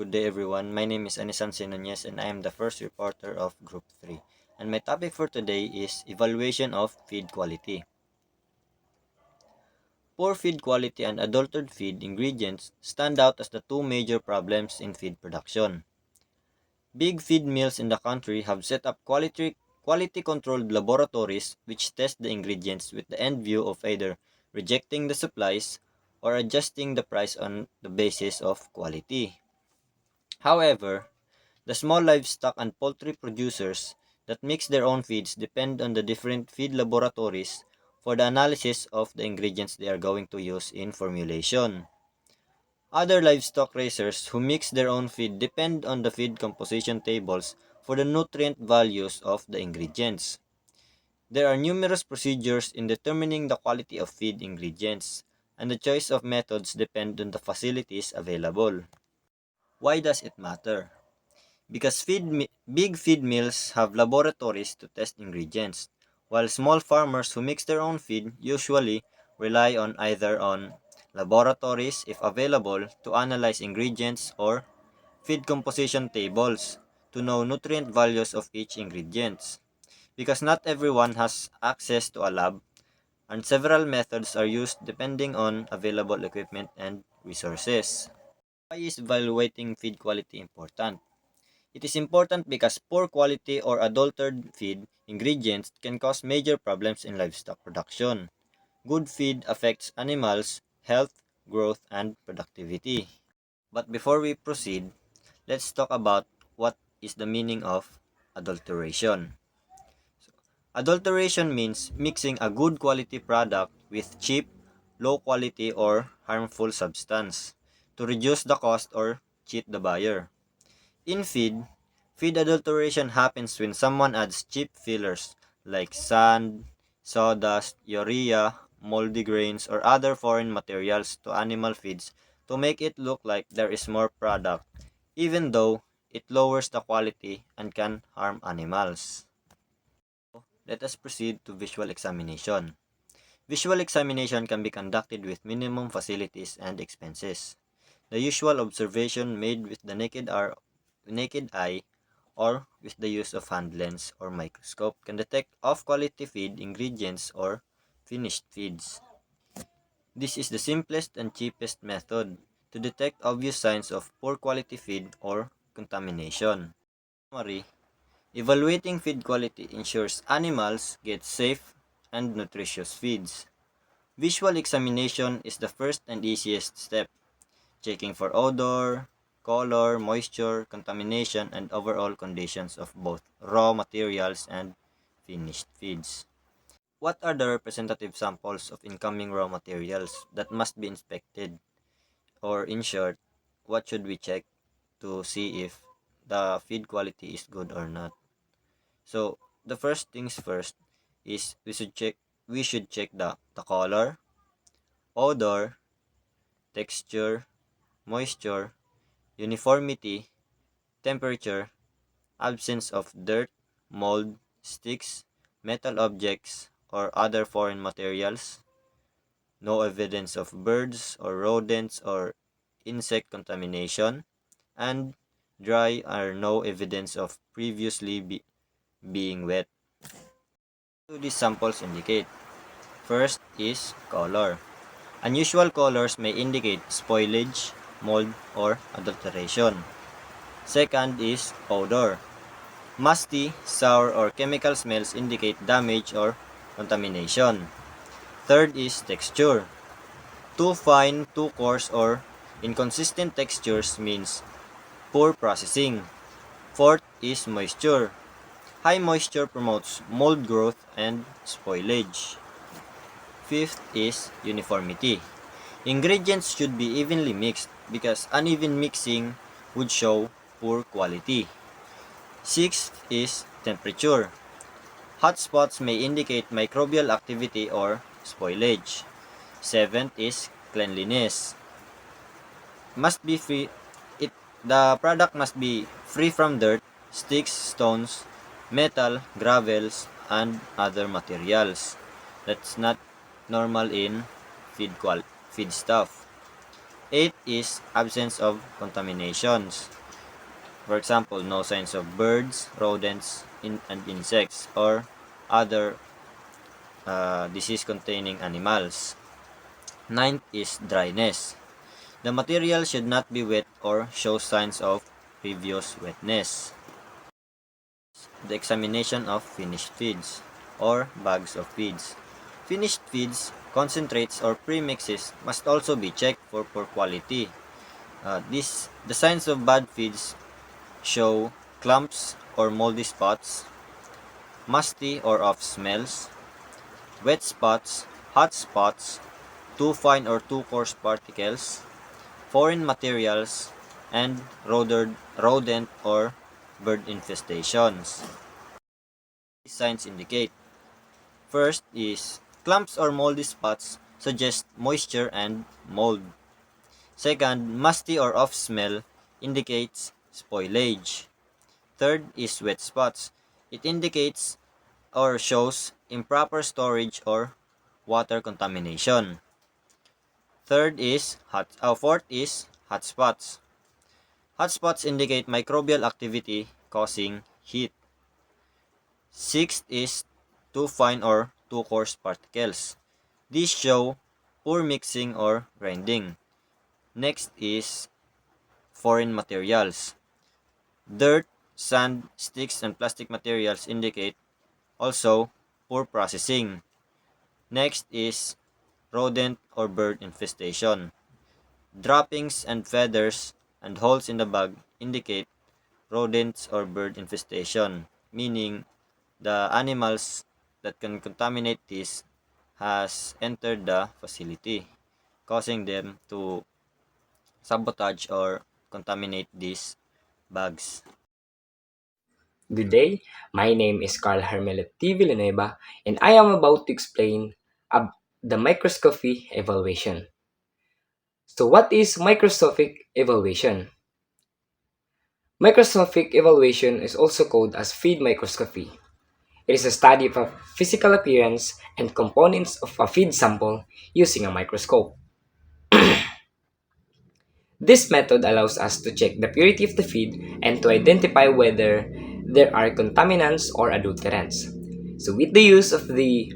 good day everyone. My name is Anisan Sinonez and I am the first reporter of Group 3. And my topic for today is evaluation of feed quality. Poor feed quality and adulterated feed ingredients stand out as the two major problems in feed production. Big feed mills in the country have set up quality controlled laboratories which test the ingredients with the end view of either rejecting the supplies or adjusting the price on the basis of quality. However, the small livestock and poultry producers that mix their own feeds depend on the different feed laboratories for the analysis of the ingredients they are going to use in formulation. Other livestock raisers who mix their own feed depend on the feed composition tables for the nutrient values of the ingredients. There are numerous procedures in determining the quality of feed ingredients, and the choice of methods depend on the facilities available. Why does it matter? Because big feed mills have laboratories to test ingredients, while small farmers who mix their own feed usually rely on either on laboratories, if available, to analyze ingredients or feed composition tables to know nutrient values of each ingredient. Because not everyone has access to a lab, and several methods are used depending on available equipment and resources. Why is evaluating feed quality important? It is important because poor quality or adulterated feed ingredients can cause major problems in livestock production. Good feed affects animals' health, growth, and productivity. But before we proceed, let's talk about what is the meaning of adulteration. Adulteration means mixing a good quality product with cheap, low quality, or harmful substance to reduce the cost or cheat the buyer. In feed adulteration happens when someone adds cheap fillers like sand, sawdust, urea, moldy grains, or other foreign materials to animal feeds to make it look like there is more product, even though it lowers the quality and can harm animals. Let us proceed to visual examination. Visual examination can be conducted with minimum facilities and expenses. The usual observation made with the naked eye or with the use of hand lens or microscope can detect off-quality feed ingredients or finished feeds. This is the simplest and cheapest method to detect obvious signs of poor quality feed or contamination. Summary: evaluating feed quality ensures animals get safe and nutritious feeds. Visual examination is the first and easiest step, checking for odor, color, moisture, contamination, and overall conditions of both raw materials and finished feeds. What are the representative samples of incoming raw materials that must be inspected? Or in short, what should we check to see if the feed quality is good or not? So, the first things first is we should check the color, odor, texture, moisture, uniformity, temperature, absence of dirt, mold, sticks, metal objects, or other foreign materials, no evidence of birds or rodents or insect contamination, and dry or no evidence of being wet. What do these samples indicate? First is color. Unusual colors may indicate spoilage, mold, or adulteration. Second is odor. Musty, sour, or chemical smells indicate damage or contamination. Third is texture. Too fine, too coarse, or inconsistent textures means poor processing. Fourth is moisture. High moisture promotes mold growth and spoilage. Fifth is uniformity. Ingredients should be evenly mixed because uneven mixing would show poor quality. Sixth is temperature. Hot spots may indicate microbial activity or spoilage. Seventh is cleanliness. Must be free the product must be free from dirt, sticks, stones, metal, gravels, and other materials. That's not normal in feed stuff. 8 is absence of contaminations. For example, no signs of birds, rodents, and insects, or other disease-containing animals. Ninth is dryness. The material should not be wet or show signs of previous wetness. The examination of finished feeds or bags of feeds. Finished feeds, concentrates, or premixes must also be checked for poor quality. The signs of bad feeds show clumps or moldy spots, musty or off smells, wet spots, hot spots, too fine or too coarse particles, foreign materials, and rodent or bird infestations. These signs indicate: first is clumps or moldy spots suggest moisture and mold. Second, musty or off smell indicates spoilage. Third is wet spots. It indicates or shows improper storage or water contamination. Fourth is hot spots. Hot spots indicate microbial activity causing heat. Sixth is too fine or too coarse particles. These show poor mixing or grinding. Next is foreign materials. Dirt, sand, sticks, and plastic materials indicate also poor processing. Next is rodent or bird infestation. Droppings and feathers and holes in the bag indicate rodents or bird infestation, meaning the animals that can contaminate this has entered the facility, causing them to sabotage or contaminate these bags. Good day, my name is Carl Hermelet T. Villanueva, and I am about to explain the microscopy evaluation. So what is microscopic evaluation? Microscopic evaluation is also called as feed microscopy. It is a study of a physical appearance and components of a feed sample using a microscope. This method allows us to check the purity of the feed and to identify whether there are contaminants or adulterants. So with the use of the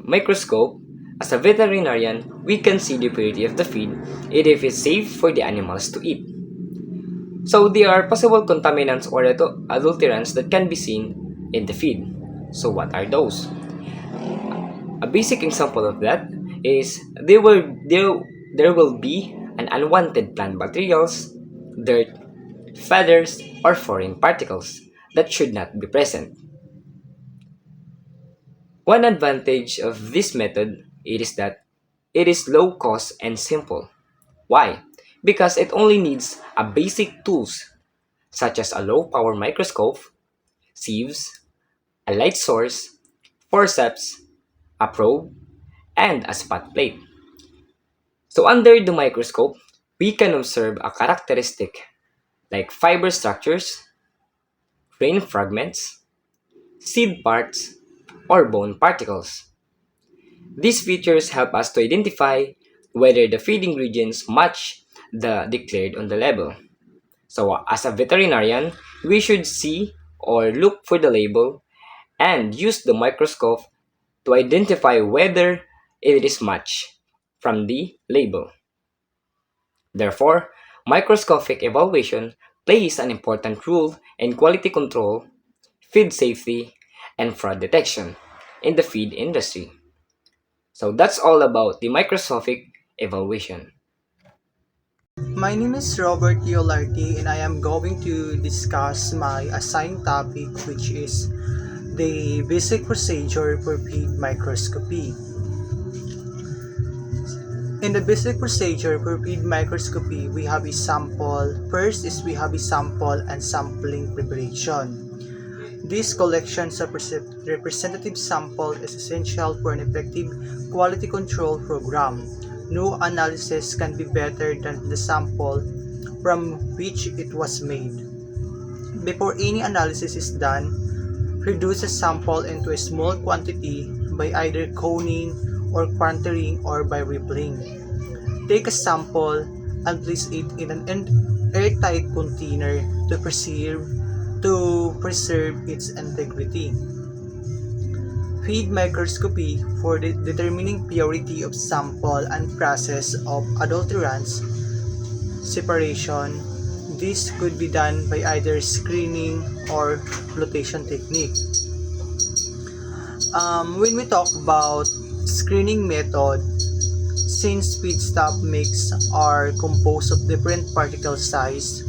microscope, as a veterinarian, we can see the purity of the feed and if it's safe for the animals to eat. So there are possible contaminants or adulterants that can be seen in the feed. So what are those? A basic example of that is there will be an unwanted plant materials, dirt, feathers, or foreign particles that should not be present. One advantage of this method is that it is low cost and simple. Why? Because it only needs a basic tools such as a low power microscope, sieves, a light source, forceps, a probe, and a spot plate. So under the microscope, we can observe a characteristic like fiber structures, grain fragments, seed parts, or bone particles. These features help us to identify whether the feed ingredients match the declared on the label. So as a veterinarian, we should see or look for the label and use the microscope to identify whether it is matched from the label. Therefore, microscopic evaluation plays an important role in quality control, feed safety, and fraud detection in the feed industry. So that's all about the microscopic evaluation. My name is Robert Iolarty and I am going to discuss my assigned topic, which is the basic procedure for feed microscopy. In the basic procedure for feed microscopy, we have a sample. First is we have a sample and sampling preparation. This collection of representative sample is essential for an effective quality control program. No analysis can be better than the sample from which it was made. Before any analysis is done, reduce a sample into a small quantity by either coning or quantering or by rippling. Take a sample, and place it in an airtight container to preserve its integrity. Feed microscopy for determining purity of sample and process of adulterants separation. This could be done by either screening or flotation technique. When we talk about screening method, since feedstock mix are composed of different particle size,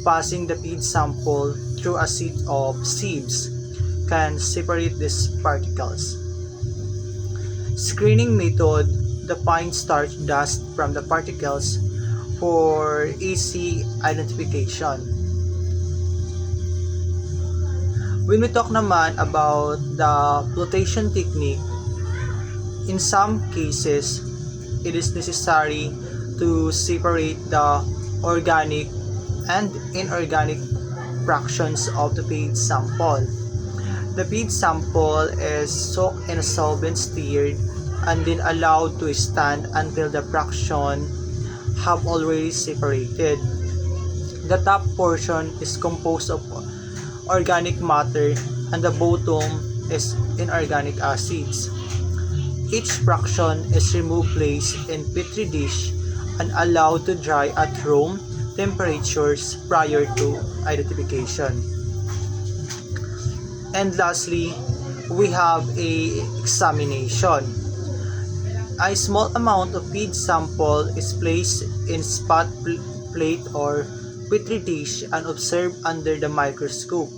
passing the feed sample through a set of sieves can separate these particles. Screening method defines starch dust from the particles for easy identification. When we talk naman about the flotation technique, in some cases, it is necessary to separate the organic and inorganic fractions of the feed sample. The feed sample is soaked in a solvent, stirred, and then allowed to stand until the fraction have already separated. The top portion is composed of organic matter and the bottom is inorganic acids. Each fraction is removed, placed in petri dish, and allowed to dry at room temperatures prior to identification. And lastly, we have a examination. A small amount of feed sample is placed in spot plate or petri dish and observed under the microscope.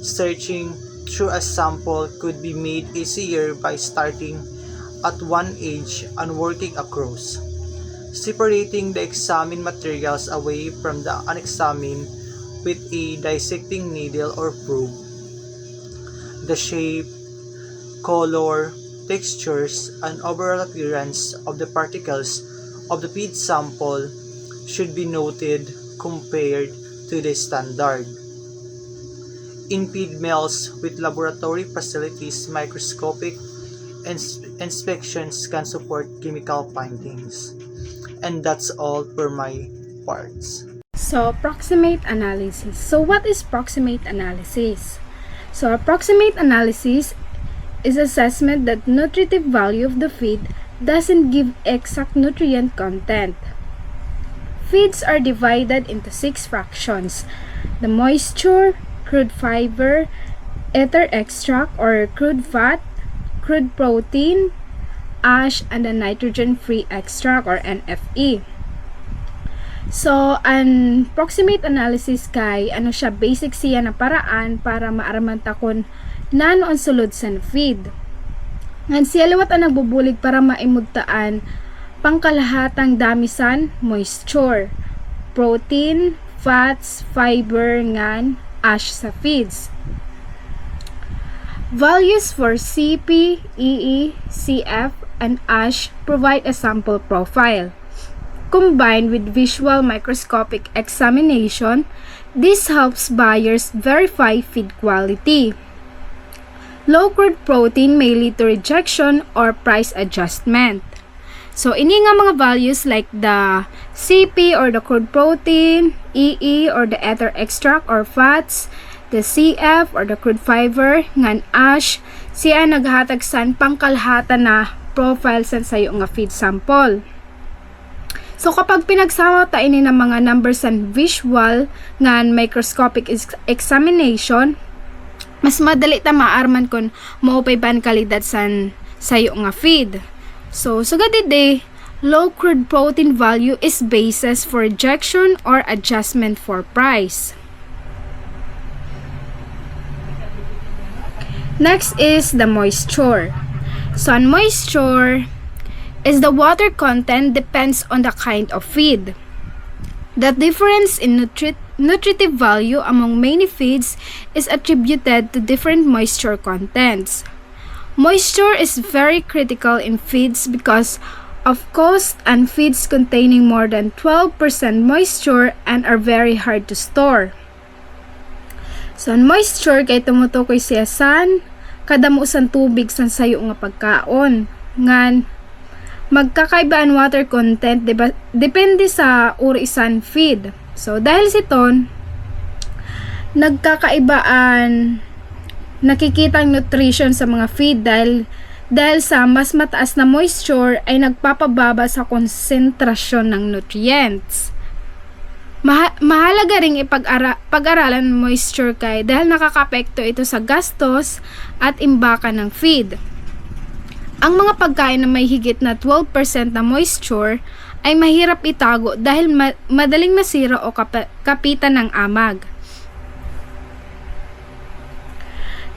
Searching through a sample could be made easier by starting at one edge and working across, separating the examined materials away from the unexamined with a dissecting needle or probe. The shape, color, textures, and overall appearance of the particles of the feed sample should be noted compared to the standard. In feed mills with laboratory facilities, microscopic inspections can support chemical findings. And that's all for my parts. So, proximate analysis. So, what is proximate analysis? So, approximate analysis is assessment that nutritive value of the feed doesn't give exact nutrient content. Feeds are divided into 6 fractions: the moisture, crude fiber, ether extract or crude fat, crude protein, ash, and the nitrogen-free extract or NFE. So, an proximate analysis kay siya, basic siya na paraan para maaraman ta kung nano ang sulod sa feed. Ngan siya liwat ang nagbubulig para maimudtaan pangkalahatang damisan moisture, protein, fats, fiber, ngan, ash sa feeds. Values for CP, EE, CF, and ash provide a sample profile. Combined with visual microscopic examination, this helps buyers verify feed quality. Low crude protein may lead to rejection or price adjustment. So, ini nga mga values like the CP or the crude protein, EE or the ether extract or fats, the CF or the crude fiber, ngan ash, siya naghatag san pangkalahata na profile san sayo nga feed sample. So, kapag pinagsama ta ini ng mga numbers and visual ngan microscopic examination, mas madali ta maarman kung maupay ban kalidad san sayo nga feed. So, sugadide, low crude protein value is basis for rejection or adjustment for price. Next is the moisture. So, on moisture is the water content depends on the kind of feed. The difference in nutritive value among many feeds is attributed to different moisture contents. Moisture is very critical in feeds because of cost and feeds containing more than 12% moisture and are very hard to store. So, ang moisture kay tumutukoy siya san kadamusan tubig san sayo nga pagkaon. Ngan magkakaiba ang water content depende sa uri san feed. So dahil siton, nagkakaibaan nakikitang nutrition sa mga feed dahil sa mas mataas na moisture ay nagpapababa sa konsentrasyon ng nutrients. Mahalaga ring pag-aralan ng moisture dahil nakakapekto ito sa gastos at imbaka ng feed. Ang mga pagkain na may higit na 12% na moisture ay mahirap itago dahil madaling masira o kapitan ng amag.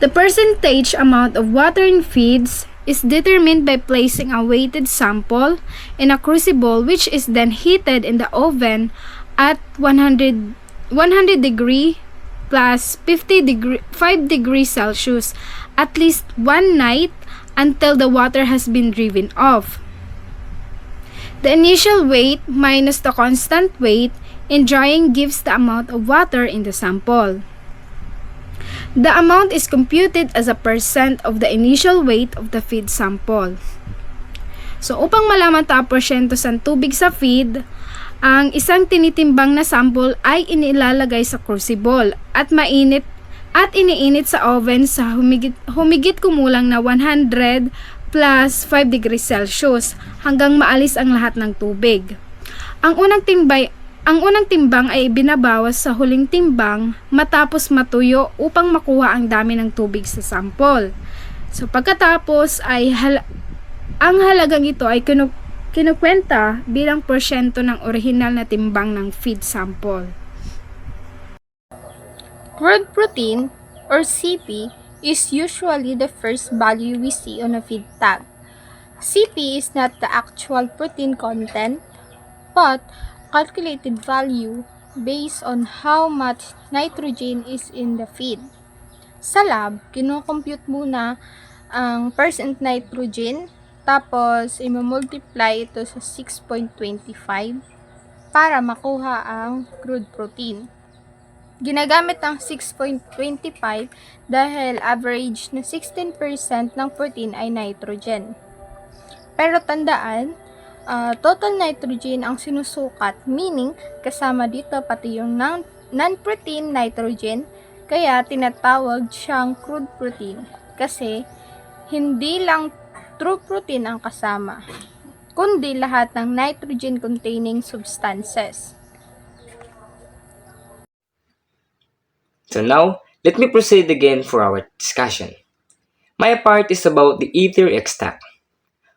The percentage amount of water in feeds is determined by placing a weighted sample in a crucible which is then heated in the oven at 100 degree plus 5 degrees Celsius at least one night until the water has been driven off. The initial weight minus the constant weight in drying gives the amount of water in the sample. The amount is computed as a percent of the initial weight of the feed sample. So upang malaman ta porsyento sa tubig sa feed, ang isang tinitimbang na sample ay inilalagay sa crucible at iniinit sa oven sa humigit kumulang na 100 plus 5 degrees Celsius hanggang maalis ang lahat ng tubig. Ang unang timbang ay binabawas sa huling timbang matapos matuyo upang makuha ang dami ng tubig sa sample. So pagkatapos ay ang halagang ito ay kinukwenta bilang porsyento ng orihinal na timbang ng feed sample. Crude protein, or CP, is usually the first value we see on a feed tag. CP is not the actual protein content, but calculated value based on how much nitrogen is in the feed. Sa lab, kinocompute muna ang percent nitrogen, tapos i-multiply ito sa 6.25 para makuha ang crude protein. Ginagamit ang 6.25 dahil average na 16% ng protein ay nitrogen. Pero tandaan, total nitrogen ang sinusukat, meaning kasama dito pati yung non-protein nitrogen, kaya tinatawag siyang crude protein kasi hindi lang true protein ang kasama, kundi lahat ng nitrogen-containing substances. So now, let me proceed again for our discussion. My part is about the ether extract.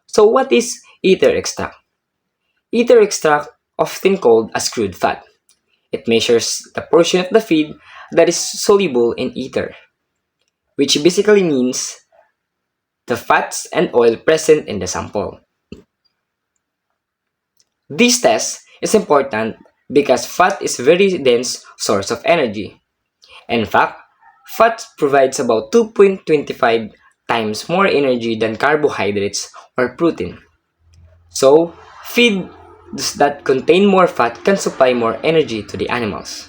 So what is ether extract? Ether extract, often called as crude fat. It measures the portion of the feed that is soluble in ether, which basically means the fats and oil present in the sample. This test is important because fat is a very dense source of energy. In fact, fat provides about 2.25 times more energy than carbohydrates or protein. So, feeds that contain more fat can supply more energy to the animals.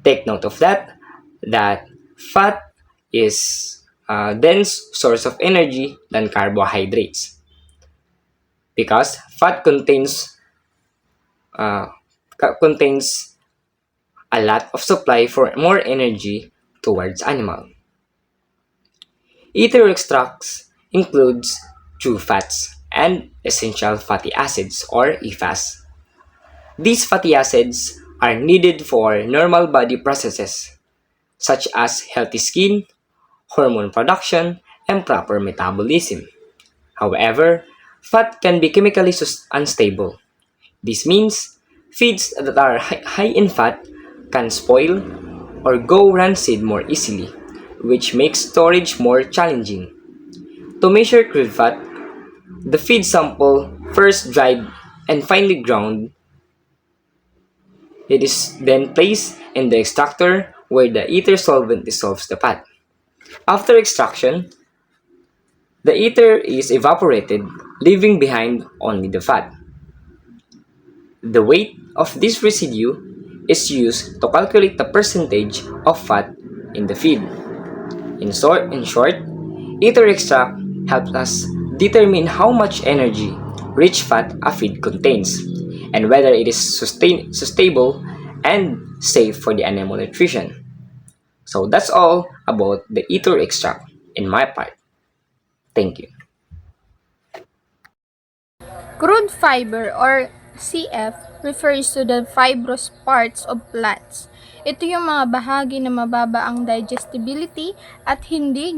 Take note of that fat is a dense source of energy than carbohydrates because fat contains a lot of supply for more energy towards animal. Ether extracts includes true fats and essential fatty acids or EFAs. These fatty acids are needed for normal body processes such as healthy skin, hormone production, and proper metabolism. However, fat can be chemically unstable. This means feeds that are high in fat can spoil or go rancid more easily, which makes storage more challenging. To measure crude fat, the feed sample first dried and finely ground. It is then placed in the extractor where the ether solvent dissolves the fat. After extraction, the ether is evaporated, leaving behind only the fat. The weight of this residue is used to calculate the percentage of fat in the feed. In short, ether extract helps us determine how much energy rich fat a feed contains, and whether it is sustainable and safe for the animal nutrition. So that's all about the ether extract in my part. Thank you. Crude fiber or CF refers to the fibrous parts of plants. Ito yung mga bahagi na mababa ang digestibility at hindi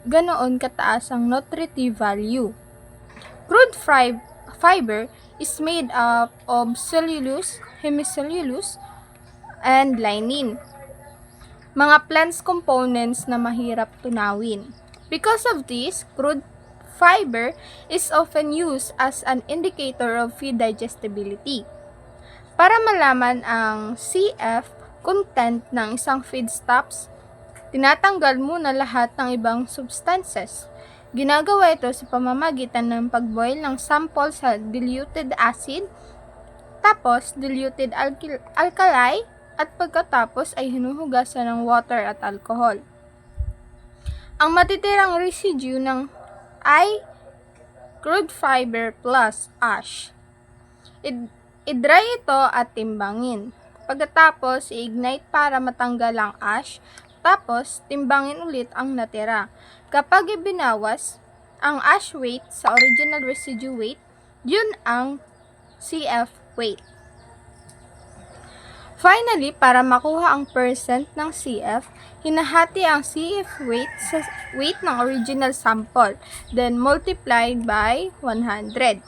ganoon kataas ang nutritive value. Crude fiber is made up of cellulose, hemicellulose, and lignin, mga plants components na mahirap tunawin. Because of this, crude fiber is often used as an indicator of feed digestibility. Para malaman ang CF content ng isang feedstuffs, tinatanggal muna lahat ng ibang substances. Ginagawa ito sa pamamagitan ng pagboil ng sample sa diluted acid, tapos diluted alkali, at pagkatapos ay hinuhugasan ng water at alcohol. Ang matitirang residue ng ay crude fiber plus ash. I-dry ito at timbangin. Pagkatapos, i-ignite para matanggal ang ash, tapos timbangin ulit ang natira. Kapag ibinawas ang ash weight sa original residue weight, yun ang CF weight. Finally, para makuha ang percent ng CF, hinahati ang CF weight sa weight ng original sample, then multiplied by 100.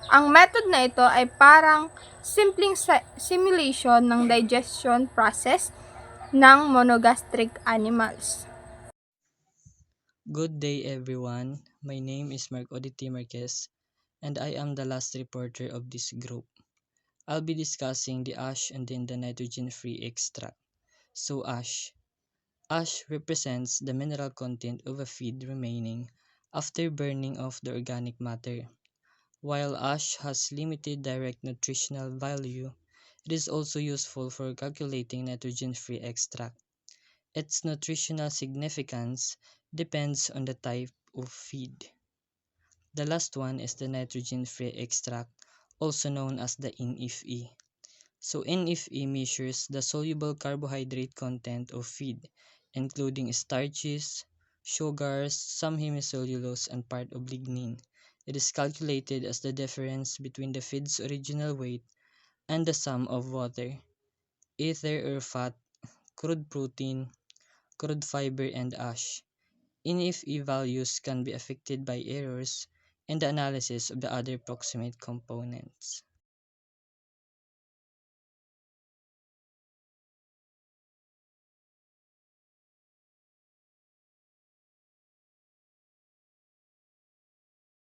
Ang method na ito ay parang simpleng simulation ng digestion process ng monogastric animals. Good day everyone, my name is Mark Oditi Marquez and I am the last reporter of this group. I'll be discussing the ash and then the nitrogen-free extract. So ash. Ash represents the mineral content of a feed remaining after burning off the organic matter. While ash has limited direct nutritional value, it is also useful for calculating nitrogen-free extract. Its nutritional significance depends on the type of feed. The last one is the nitrogen-free extract, also known as the NFE. So NFE measures the soluble carbohydrate content of feed, including starches, sugars, some hemicellulose, and part of lignin. It is calculated as the difference between the feed's original weight and the sum of water, ether or fat, crude protein, crude fiber, and ash. NFE values can be affected by errors in the analysis of the other proximate components.